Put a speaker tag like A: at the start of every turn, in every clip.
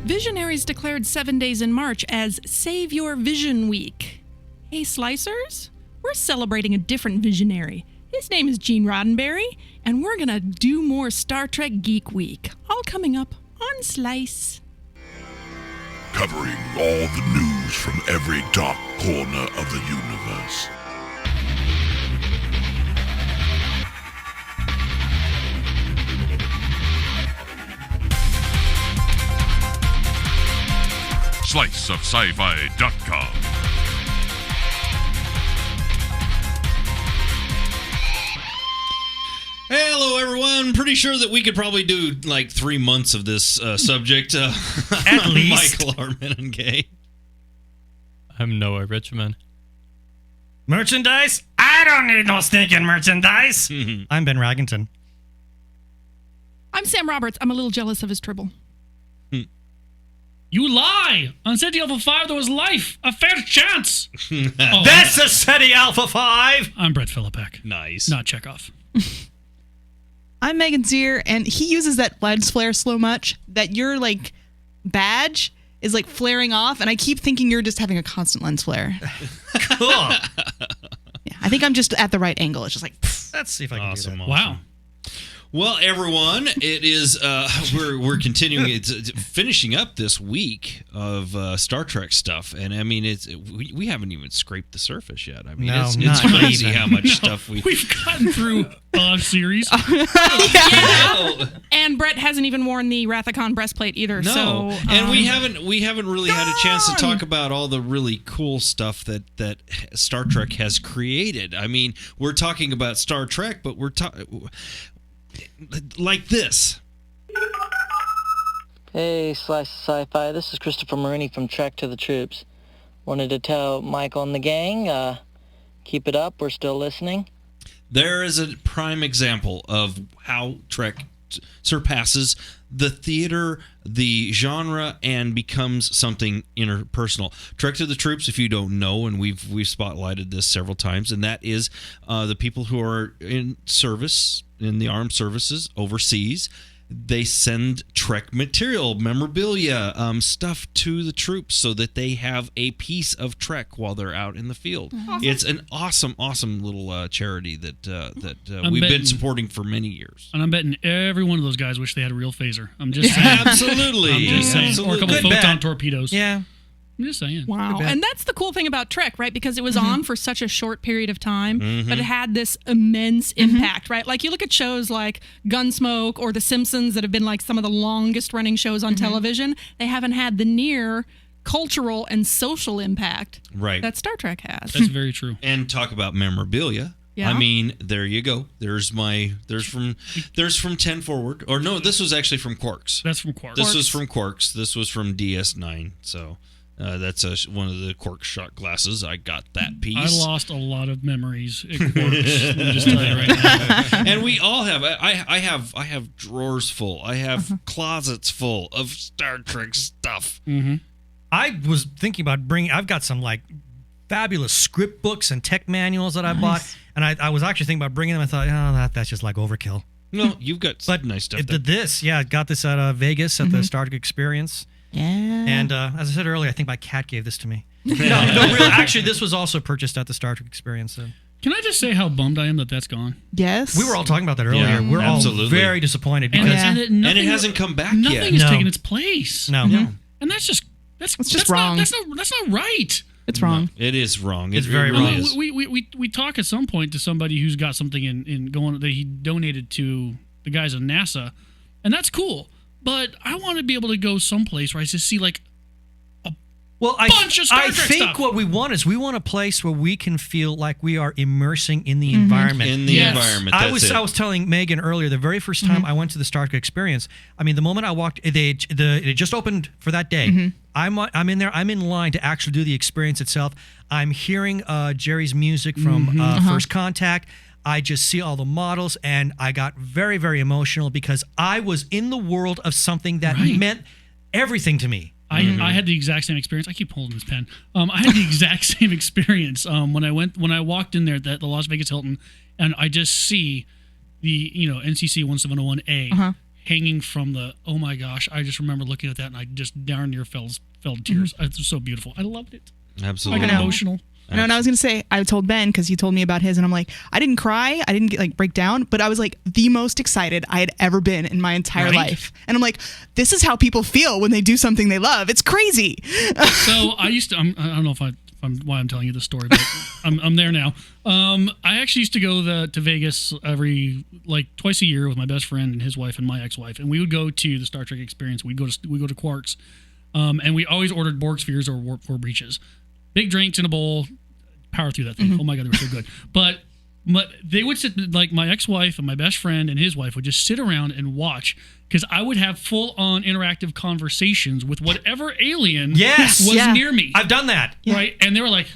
A: Visionaries declared 7 days in March as Save Your Vision Week. Hey, Slicers, we're celebrating a different visionary. His name is Gene Roddenberry, and we're going to do more Star Trek Geek Week, all coming up on Slice.
B: Covering all the news from every dark corner of the universe. SliceofSciFi.com.
C: Hello, everyone. Pretty sure that we could probably do like 3 months of this subject.
D: At least.
C: Michael Armin and Gay.
E: I'm Noah Richmond.
D: Merchandise? I don't need no stinking merchandise. I'm Ben Raggington.
A: I'm Sam Roberts. I'm a little jealous of his tribble.
F: You lie! On SETI Alpha 5, there was life! A fair chance!
D: That's a SETI Alpha 5!
F: I'm Brett Philippek.
C: Nice.
F: Not Chekhov.
G: I'm Megan Zier, and he uses that lens flare so much that your, badge is, flaring off, and I keep thinking you're just having a constant lens flare.
D: Cool.
G: Yeah, I think I'm just at the right angle. It's just pfft.
D: Let's see if I can do that.
F: Wow.
C: Well, everyone, it is we're continuing. It's finishing up this week of Star Trek stuff, and I mean, we haven't even scraped the surface yet. I mean,
D: No,
C: it's
D: not
C: crazy
D: even.
C: how much stuff we've
F: gotten through a series.
A: Yeah. And Brett hasn't even worn the Rathacon breastplate either.
C: No,
A: So,
C: and we haven't really had a chance to talk about all the really cool stuff that Star Trek has created. I mean, we're talking about Star Trek, but we're talking like this.
H: Hey, Slice of Sci-Fi. This is Christopher Marini from Trek to the Troops. Wanted to tell Michael and the gang, keep it up. We're still listening.
C: There is a prime example of how Trek surpasses the theater, the genre, and becomes something interpersonal. Trek to the Troops, if you don't know, and we've spotlighted this several times, and that is the people who are in service in the armed services overseas. They send Trek material, memorabilia, stuff to the troops so that they have a piece of Trek while they're out in the field. Awesome. It's an awesome little charity that we've been supporting for many years.
F: And I'm betting every one of those guys wish they had a real phaser. I'm just saying.
C: Absolutely.
F: I'm just saying.
C: Absolutely.
F: Or a couple
D: Good
F: photon
D: bet.
F: torpedoes.
D: Yeah.
F: I'm just saying.
A: Wow. And that's the cool thing about Trek, right? Because it was on for such a short period of time, but it had this immense impact, right? Like you look at shows like Gunsmoke or The Simpsons that have been like some of the longest running shows on television. They haven't had the near cultural and social impact that Star Trek has.
F: That's very true.
C: And talk about memorabilia.
A: Yeah.
C: I mean, there you go. There's from 10 forward. Or no, this was actually from Quarks.
F: That's from Quarks.
C: This was from Quarks. This was from DS9. So that's one of the Quark shot glasses. I got that piece.
F: I lost a lot of memories at Quarks. Let me just tell you right now.
C: And we all have. I have drawers full. I have closets full of Star Trek stuff.
F: Mm-hmm.
D: I was thinking about I've got some fabulous script books and tech manuals that I bought, and I was actually thinking about bringing them. I thought, that's just overkill.
C: No, you've got nice stuff.
D: I got this at Vegas at the Star Trek Experience.
G: Yeah.
D: And as I said earlier, I think my cat gave this to me. No, really. Actually, this was also purchased at the Star Trek Experience.
F: Can I just say how bummed I am that that's gone?
G: Yes.
D: We were all talking about that earlier.
C: Yeah,
D: we're
C: absolutely.
D: all very disappointed because
F: And
C: it hasn't come back yet.
F: Nothing has taken its place.
D: No.
F: And that's just
G: wrong.
F: That's not right.
G: It's wrong.
C: No, it is wrong.
D: It's very
C: really
D: wrong.
C: is.
F: We talk at some point to somebody who's got something in going that he donated to the guys at NASA, and that's cool. But I want to be able to go someplace where I just see bunch of Star Trek
D: I think
F: stuff.
D: what we want is a place where we can feel like we are immersing in the environment.
C: In the environment.
D: I was telling Megan earlier, the very first time I went to the Star Trek Experience, I mean, the moment I walked, it just opened for that day. I'm in there. I'm in line to actually do the experience itself. I'm hearing Jerry's music from First Contact. I just see all the models, and I got very, very emotional because I was in the world of something that meant everything to me.
F: I had the exact same experience. I keep holding this pen. I had the exact same experience when I walked in there at the Las Vegas Hilton, and I just see the NCC 1701A hanging from the, oh my gosh, I just remember looking at that and I just darn near fell to tears. It was so beautiful. I loved it.
C: Absolutely.
F: I got emotional.
G: No, and I was going to say, I told Ben, because he told me about his, and I'm like, I didn't cry, I didn't get, break down, but I was the most excited I had ever been in my entire life. And I'm like, this is how people feel when they do something they love. It's crazy.
F: So I used to, I don't know if why I'm telling you this story, but I'm there now. I actually used to go to Vegas every twice a year with my best friend and his wife and my ex-wife, and we would go to the Star Trek experience. We go to Quarks, and we always ordered Borg spheres or warp core breaches. Big drinks in a bowl, power through that thing. Mm-hmm. Oh my God, they were so good. But they would sit, my ex-wife and my best friend and his wife would just sit around and watch, because I would have full-on interactive conversations with whatever alien was near me.
D: I've done that.
F: Right? And they were like,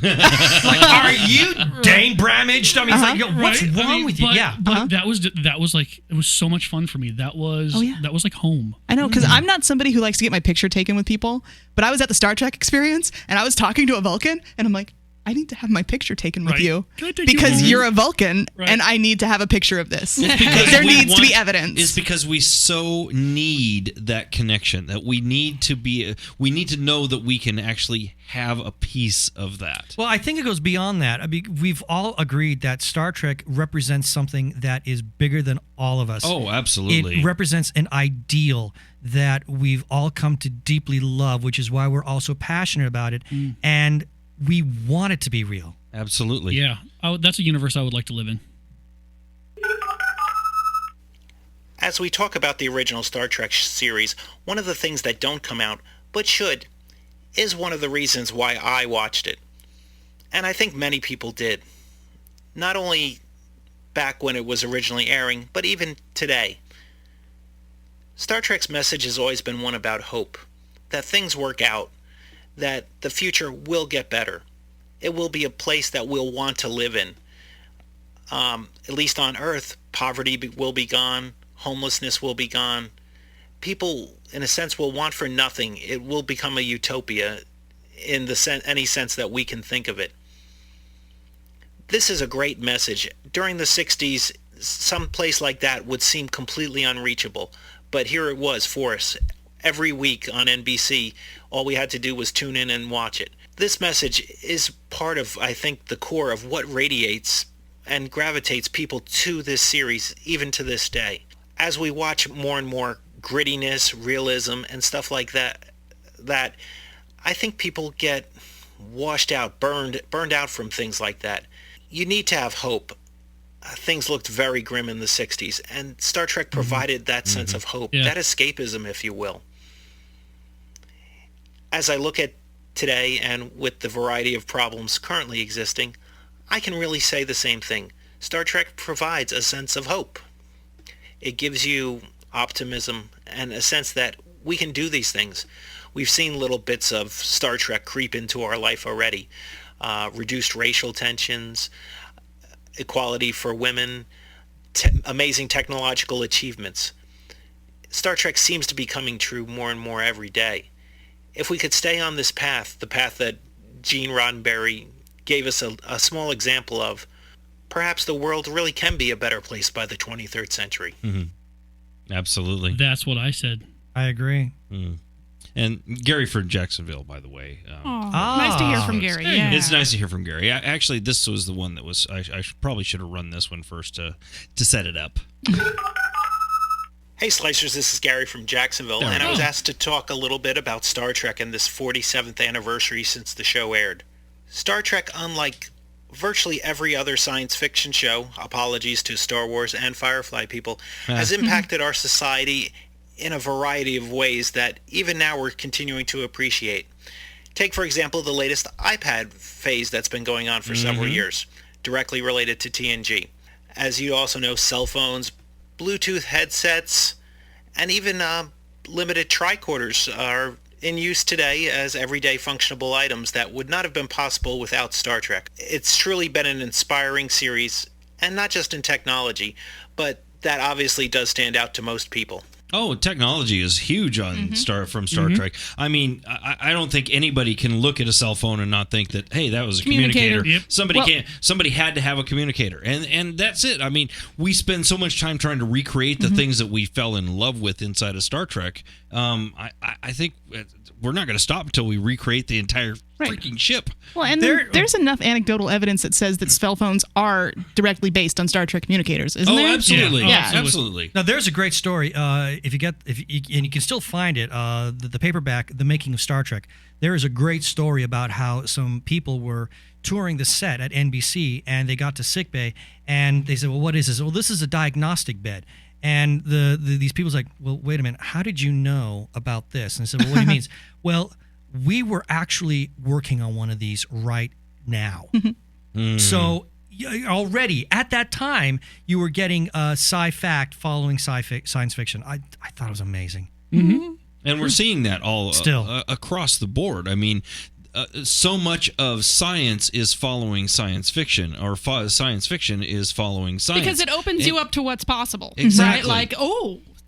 D: are you Dane Bramaged? I mean, it's what's wrong with you?
F: But that was it was so much fun for me. That was like home.
G: I know, because I'm not somebody who likes to get my picture taken with people, but I was at the Star Trek experience and I was talking to a Vulcan and I'm like, I need to have my picture taken with you because you're a Vulcan and I need to have a picture of this. There needs to be evidence.
C: It's because we so need that connection, that we need to know that we can actually have a piece of that.
D: Well, I think it goes beyond that. I mean, we've all agreed that Star Trek represents something that is bigger than all of us.
C: Oh, absolutely.
D: It represents an ideal that we've all come to deeply love, which is why we're all so passionate about it. And we want it to be real.
C: Absolutely.
F: Yeah. That's a universe I would like to live in.
I: As we talk about the original Star Trek series, one of the things that don't come out, but should, is one of the reasons why I watched it. And I think many people did. Not only back when it was originally airing, but even today. Star Trek's message has always been one about hope, that things work out, that the future will get better. It will be a place that we'll want to live in. At least on Earth, poverty will be gone, homelessness will be gone. People, in a sense, will want for nothing. It will become a utopia in any sense that we can think of it. This is a great message. During the 60s, some place like that would seem completely unreachable, but here it was for us. Every week on NBC, all we had to do was tune in and watch it. This message is part of, I think, the core of what radiates and gravitates people to this series, even to this day. As we watch more and more grittiness, realism, and stuff like that I think people get washed out, burned out from things like that. You need to have hope. Things looked very grim in the 60s, and Star Trek provided that sense of hope, that escapism, if you will. As I look at today and with the variety of problems currently existing, I can really say the same thing. Star Trek provides a sense of hope. It gives you optimism and a sense that we can do these things. We've seen little bits of Star Trek creep into our life already. Reduced racial tensions, equality for women, amazing technological achievements. Star Trek seems to be coming true more and more every day. If we could stay on this path, the path that Gene Roddenberry gave us a small example of, perhaps the world really can be a better place by the 23rd century.
C: Absolutely.
F: That's what I said.
D: I agree.
C: And Gary from Jacksonville, by the way.
A: Nice to hear from Gary. Yeah.
C: It's nice to hear from Gary. Actually, this was the one that was, I probably should have run this one first to set it up.
I: Hey Slicers, this is Gary from Jacksonville, and I was asked to talk a little bit about Star Trek and this 47th anniversary since the show aired. Star Trek, unlike virtually every other science fiction show, apologies to Star Wars and Firefly people, has impacted our society in a variety of ways that even now we're continuing to appreciate. Take, for example, the latest iPad phase that's been going on for several years, directly related to TNG. As you also know, cell phones, Bluetooth headsets, and even limited tricorders are in use today as everyday functionable items that would not have been possible without Star Trek. It's truly been an inspiring series, and not just in technology, but that obviously does stand out to most people.
C: Oh, technology is huge on Star Trek. I mean, I don't think anybody can look at a cell phone and not think that, hey, that was a communicator.
F: Yep.
C: Somebody had to have a communicator, and that's it. I mean, we spend so much time trying to recreate the things that we fell in love with inside of Star Trek. I think we're not going to stop until we recreate the entire freaking ship.
G: Well, and there's enough anecdotal evidence that says that cell phones are directly based on Star Trek communicators, isn't there?
C: Absolutely.
G: Yeah.
C: Absolutely.
D: Now, there's a great story. If you can still find it, the paperback, The Making of Star Trek. There is a great story about how some people were touring the set at NBC, and they got to sickbay, and they said, "Well, what is this?" "Well, this is a diagnostic bed." And these people's like, "Well, wait a minute. How did you know about this?" And I said, "Well, what do you mean?" "Well, we were actually working on one of these right now." So already at that time, you were getting sci-fact following science fiction. I thought it was amazing.
C: And we're seeing that all
D: Still.
C: Across the board. I mean, so much of science is following science fiction, or science fiction is following science.
A: Because it opens you up to what's possible.
C: Exactly.
A: Right?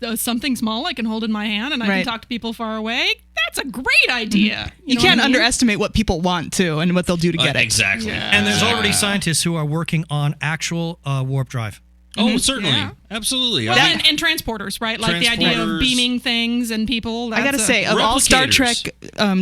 A: Like, something small I can hold in my hand and I can talk to people far away. That's a great idea.
G: You can't underestimate what people want to and what they'll do to get it.
C: Exactly.
A: Yeah.
D: And there's already scientists who are working on actual warp drive.
C: Oh, certainly.
A: Yeah.
C: Absolutely.
A: Well, and transporters, right? Like the idea of
C: Transporters.
A: beaming things and people.
G: I gotta say, of all Star Trek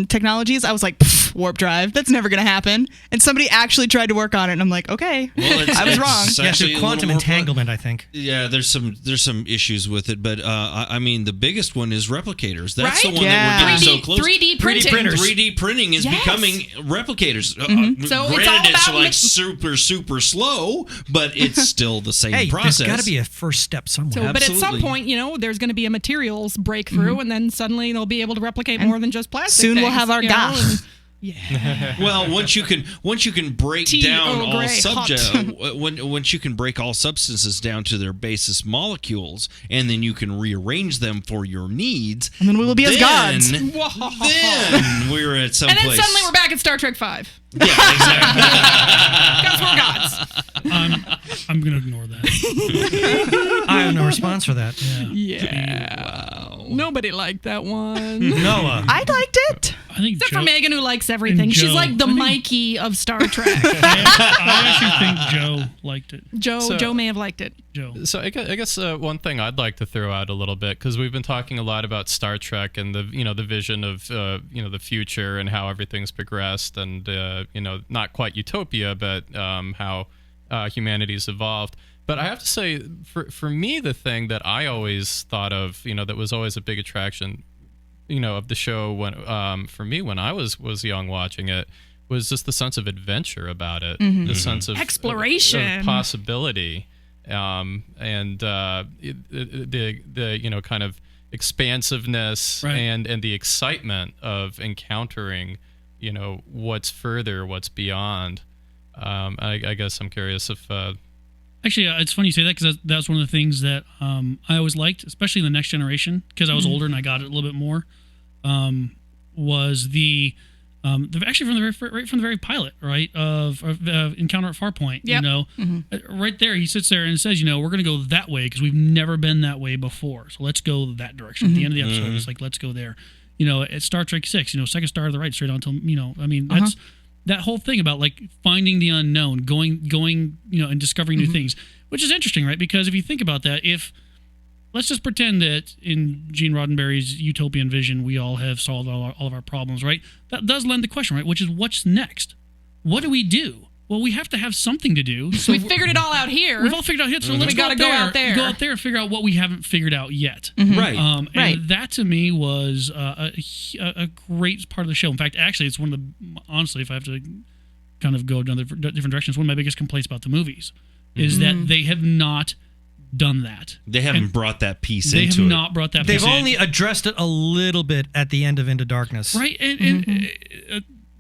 G: technologies, I was like, warp drive, that's never gonna happen. And somebody actually tried to work on it, and I'm like, okay, I was wrong.
D: Yeah, so quantum entanglement, I think.
C: Yeah, there's some issues with it, but I mean, the biggest one is replicators. That's
A: Right?
C: the one that we're getting so close.
A: 3D printing.
C: 3D printing is becoming replicators.
A: So it's all
C: Granted, it's
A: about
C: like super slow, but it's still the same process.
D: There's got to be a first step somewhere.
A: So, but at some
C: Absolutely.
A: point, there's going to be a materials breakthrough, and then suddenly they'll be able to replicate more than just plastic.
G: Soon we'll
A: things,
G: have our
A: you know,
G: GAF.
A: and- Yeah.
C: Well, once you can break
A: Tea,
C: down
A: Earl
C: all
A: Grey,
C: once you can break all substances down to their basis molecules, and then you can rearrange them for your needs,
G: And then we will be as gods.
C: Then we're at some
A: And then
C: place.
A: suddenly we're back at Star Trek 5.
C: Yeah, exactly.
A: Because we're gods.
F: I'm going to ignore that.
D: I have no response for that.
A: Yeah. Nobody liked that one.
D: Noah.
G: I liked it.
F: I think
A: Except
F: Joe,
A: for Megan, who likes everything. She's
F: Joe.
A: like the
F: I think-
A: Mikey of Star Trek.
F: I actually think Joe liked it.
A: Joe may have liked it.
F: Joe.
E: So I guess one thing I'd like to throw out a little bit, because we've been talking a lot about Star Trek and the vision of the future and how everything's progressed, and not quite utopia, but how humanity's evolved. But I have to say, for me, the thing that I always thought of, that was always a big attraction, of the show when for me when I was young watching it, was just the sense of adventure about it, the sense of
A: Exploration.
E: of possibility. And the kind of expansiveness
F: Right.
E: and the excitement of encountering what's further, what's beyond. I guess I'm curious if
F: Actually, it's funny you say that, because that's one of the things that I always liked, especially in the Next Generation, because I was older and I got it a little bit more. Was the actually right from the very pilot, right, of Encounter at Farpoint.
A: Yep.
F: Right there, he sits there and says, we're going to go that way because we've never been that way before. So let's go that direction. At the end of the episode, it's like, let's go there. At Star Trek 6, second star to the right, straight on to, that's that whole thing about like finding the unknown, going, and discovering new things, which is interesting, right? Because if you think about that, let's just pretend that in Gene Roddenberry's utopian vision, we all have solved all of our problems, right? That does lend the question, right? Which is, what's next? What do we do? Well, we have to have something to do. So
A: We figured it all out here.
F: We've all figured out here, so let's
A: We gotta go out there.
F: Go out there and figure out what we haven't figured out yet.
C: Right.
F: And that to me was a great part of the show. In fact, actually, it's one of the, honestly, if I have to kind of go another different directions, one of my biggest complaints about the movies is that they have not done that.
C: They haven't brought that piece
F: They
C: into
F: have
C: it.
F: not brought that
D: They've
F: piece in.
D: only addressed it a little bit at the end of Into Darkness.
F: Right, and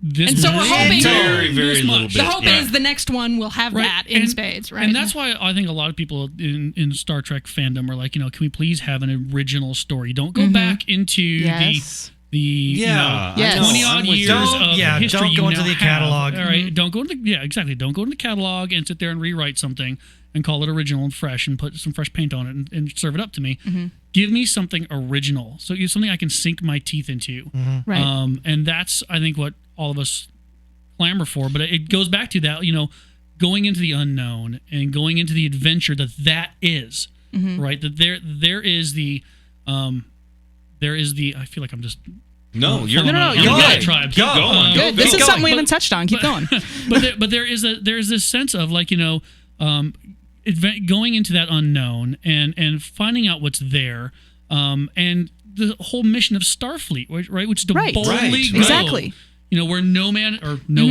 F: this
A: And so we're
F: much.
A: hoping-
C: Very, very
F: This
C: little
F: much.
C: bit.
A: The hope is the next one will have
F: Right.
A: that in
F: And-
A: spades, right?
F: And that's why I think a lot of people in Star Trek fandom are like, can we please have an original story? Don't go back into
G: Yes.
F: the
C: Yeah,
G: Yes.
C: I know.
F: 20
C: I'm
F: odd
C: with you.
F: years
D: Don't-
F: of
D: yeah,
F: history
D: don't
F: you
D: go into
F: now
D: the
F: have.
D: catalog.
F: All right, don't go into exactly. Don't go into the catalog and sit there and rewrite something. and call it original and fresh and put some fresh paint on it and serve it up to me. Give me something original, so it's something I can sink my teeth into.
G: Right.
F: And that's, I think, what all of us clamor for. But it goes back to that, going into the unknown and going into the adventure that is, right? That there is the I feel like I'm just
C: No, you're
G: No,
F: you're
G: good.
F: tribe.
C: Keep going.
G: Good. This is something we haven't touched on. Keep going.
F: But there is this sense of like, going into that unknown and finding out what's there, and the whole mission of Starfleet, right, which is to boldly go,
G: exactly.
F: Where no man or no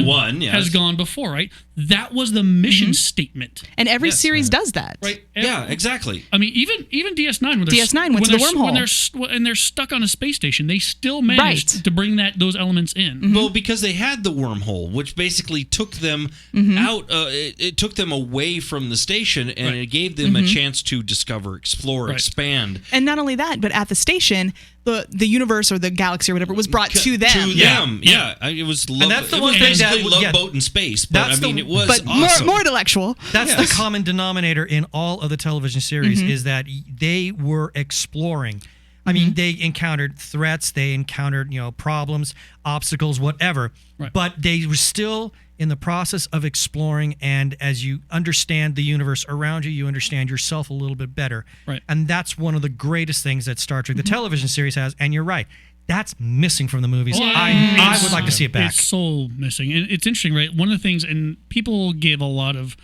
F: one
C: yes.
F: has gone before, right? That was the mission statement.
G: And every series does that.
F: Right.
C: Yeah, exactly.
F: I mean, even DS9 when
G: DS9 went to the wormhole.
F: when they're stuck on a space station, they still managed to bring those elements in.
C: Well, because they had the wormhole, which basically took them out. It took them away from the station, and it gave them a chance to discover, explore, expand.
G: And not only that, but at the station, the universe or the galaxy or whatever was brought to them.
C: It was love.
D: And that's the
C: it
D: one
C: was
D: thing
C: basically
D: that-
C: Love
D: yeah.
C: Boat in space. But
D: That's
C: I mean,
D: the-
C: it was
G: But
C: awesome.
G: more intellectual.
D: That's the common denominator in all of the television series is that they were exploring. I mean, they encountered threats, they encountered, problems, obstacles, whatever.
F: Right.
D: But they were still in the process of exploring, and as you understand the universe around you, you understand yourself a little bit better.
F: Right.
D: And that's one of the greatest things that Star Trek, the television series, has. And you're right. That's missing from the movies.
F: Well,
D: I would like to see it back.
F: It's so missing. And it's interesting, right? One of the things, and people gave a lot of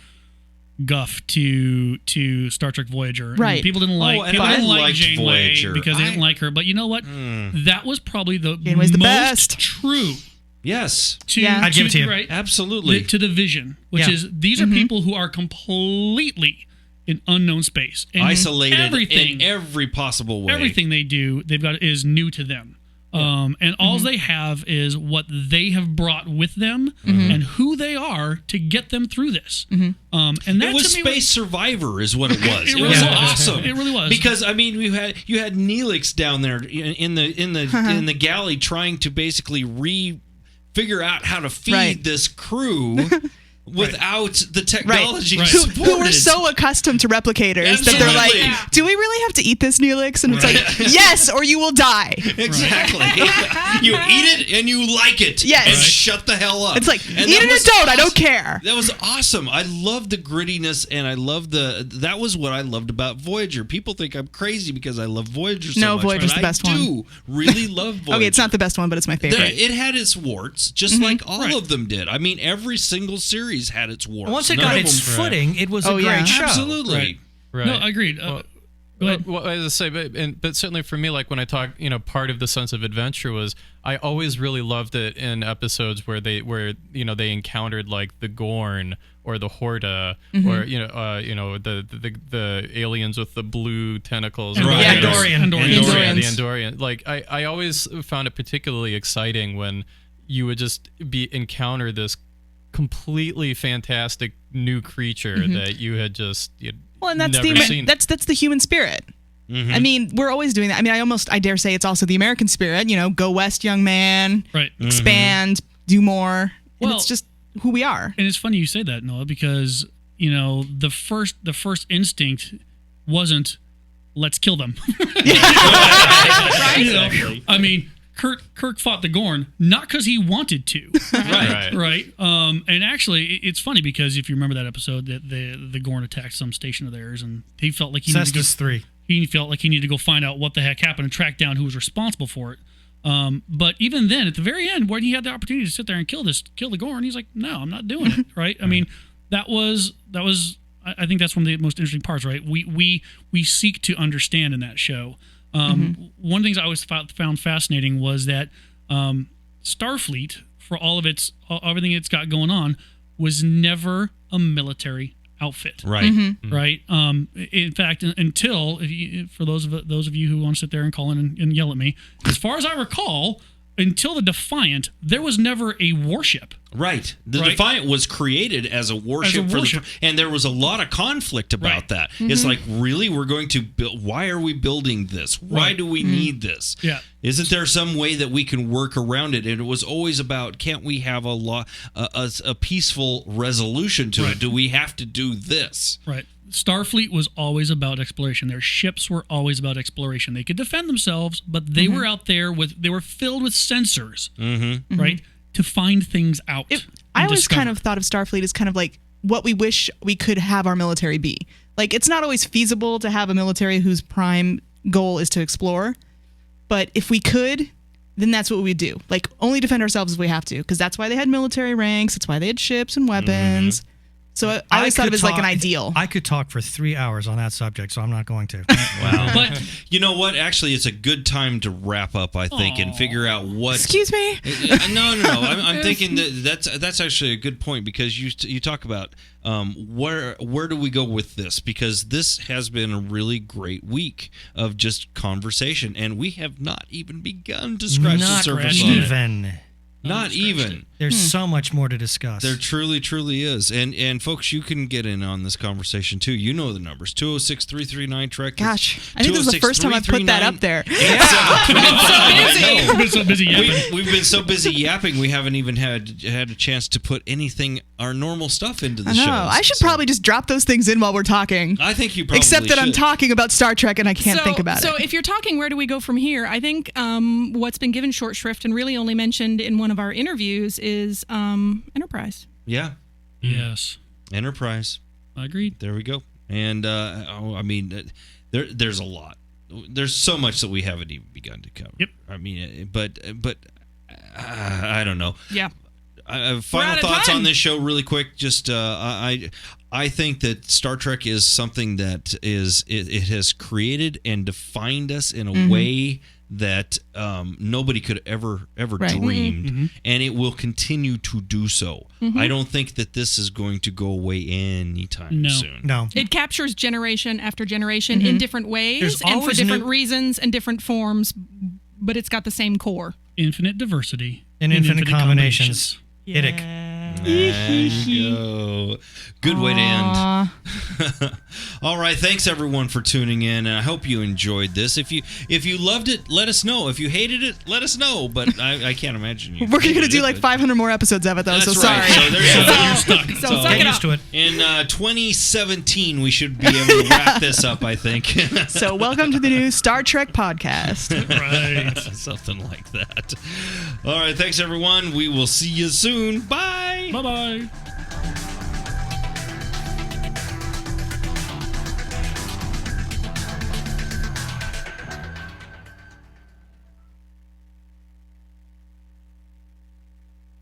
F: guff to Star Trek Voyager.
G: Right.
F: And people didn't like
C: I
F: Janeway
C: liked Voyager.
F: because they didn't like her. But you know what? That was probably the
G: Janeway's the
F: most
G: best.
F: true
C: Yes.
F: to
G: Yeah.
D: I'd give it to you.
F: right,
C: Absolutely.
F: to the vision, which
D: Yeah.
F: is these are people who are completely in unknown space. And
C: Isolated
F: everything,
C: in every possible way.
F: everything they do, they've got is new to them. And all they have is what they have brought with them and who they are to get them through this. And that
C: It was
F: to me
C: Space Survivor, is what it was.
F: It
C: It
F: really
C: was
F: was.
C: awesome.
F: It really was.
C: Because I mean, you had Neelix down there in the galley trying to basically figure out how to feed
G: Right.
C: this crew. Without the technology
F: Right.
C: supported.
G: Who were so accustomed to replicators that they're like,
C: Absolutely.
G: do we really have to eat this Neelix? And it's like, yes, or you will die.
C: Exactly. You eat it and you like it.
G: Yes.
C: And
G: Right.
C: shut the hell up.
G: It's like,
C: And
G: eat
C: that
G: it or
C: was
G: don't, I don't
C: awesome.
G: care.
C: That was awesome. I love the grittiness, and I love that was what I loved about Voyager. People think I'm crazy because I love Voyager so
G: No,
C: much.
G: Voyager's
C: but
G: the best
C: I
G: one.
C: do really love Voyager.
G: Okay, it's not the best one, but it's my favorite.
C: It had its warts, just like all of them did. I mean, every single series had its warts.
D: Once it
C: None
D: got
C: of
D: its
C: them-
D: footing, it was a
G: Oh,
D: great
G: yeah.
D: show.
C: Absolutely.
E: Right.
F: No, agreed. Go ahead.
E: Well, as I say, but certainly for me, like when I talk, part of the sense of adventure was I always really loved it in episodes where they encountered like the Gorn or the Horta or the aliens with the blue tentacles.
F: Right.
D: Yeah,
E: Andorian.
D: Andorians.
E: The Andorian. Like I always found it particularly exciting when you would just encounter this completely fantastic new creature that you had just
G: Well, and that's
E: never seen.
G: that's the human spirit. I mean, we're always doing that. I mean, I dare say it's also the American spirit. Go west, young man.
F: Right.
G: Expand, do more. And
F: Well-
G: it's just who we are.
F: And it's funny you say that, Noah, because the first instinct wasn't let's kill them.
C: Exactly.
F: I mean, Kirk fought the Gorn not because he wanted to, right? And actually, it's funny because if you remember that episode, that the Gorn attacked some station of theirs, and he felt like he needed to go.
D: Cestus 3.
F: He felt like he needed to go find out what the heck happened and track down who was responsible for it. But even then, at the very end, when he had the opportunity to sit there and kill the Gorn, he's like, "No, I'm not doing it." Right? I mean, that was. I think that's one of the most interesting parts, right? We seek to understand in that show. One of the things I always found fascinating was that Starfleet, for all of everything it's got going on, was never a military outfit.
C: Right.
F: Right. In fact, until for those of you who want to sit there and call in and yell at me, as far as I recall, until the Defiant, there was never a warship.
C: Right. The
F: Right.
C: Defiant was created as a warship, and there was a lot of conflict about that. It's like, really, we're going to build? Why are we building this? Why do we need this?
F: Yeah.
C: Isn't there some way that we can work around it? And it was always about, can't we have a peaceful resolution to it? Do we have to do this?
F: Right. Starfleet was always about exploration. Their ships were always about exploration. They could defend themselves, but they were out there they were filled with sensors, right, to find things out.
G: I always kind of thought of Starfleet as kind of like what we wish we could have our military be. Like, it's not always feasible to have a military whose prime goal is to explore, but if we could, then that's what we would do. Like, only defend ourselves if we have to, because that's why they had military ranks. That's why they had ships and weapons. So I always thought of it as like an ideal.
D: I could talk for 3 hours on that subject, so I'm not going to.
C: Wow.
F: But
C: you know what? Actually, it's a good time to wrap up, I think, and figure out what...
G: Excuse me?
C: No. I'm thinking that's actually a good point, because you talk about where do we go with this? Because this has been a really great week of just conversation, and we have not even begun to scratch the surface on it. Not even.
D: There's so much more to discuss.
C: There truly, truly is. And folks, you can get in on this conversation too. You know the numbers. 206-339-TREK.
G: Gosh, I think this is the first time I put that up there.
F: we've been so busy yapping.
C: We've been so busy yapping, we haven't even had a chance to put our normal stuff into the show.
G: I should probably just drop those things in while we're talking.
C: I think you probably
G: Except that I'm
C: should.
G: talking about Star Trek and I can't think about it.
A: So if you're talking where do we go from here, I think what's been given short shrift and really only mentioned in one of our interviews is Enterprise.
C: Yeah.
F: Yes.
C: Enterprise.
F: I agreed.
C: There we go. And I mean, there's a lot. There's so much that we haven't even begun to cover.
F: Yep.
C: I mean, but I don't know.
A: Yeah.
C: Final thoughts on this show, really quick. Just I think that Star Trek is something that it has created and defined us in a way that nobody could ever dreamed, and it will continue to do so. I don't think that this is going to go away anytime soon.
D: No.
A: It captures generation after generation in different ways
D: There's
A: and for
D: always
A: different reasons and different forms, but it's got the same core.
F: Infinite diversity.
D: And infinite combinations.
A: Yeah.
C: There you go. Good way to end. All right, thanks everyone for tuning in. I hope you enjoyed this. If you loved it, let us know. If you hated it, let us know. But I can't imagine you.
G: We're going to do like 500 more episodes of it, though.
C: That's
G: so
C: right.
G: sorry.
C: So you're stuck.
A: So suck it up.
D: to it.
C: In 2017, we should be able to wrap this up, I think.
G: So welcome to the new Star Trek podcast.
F: Right.
C: Something like that. All right, thanks everyone. We will see you soon. Bye.
F: Bye-bye.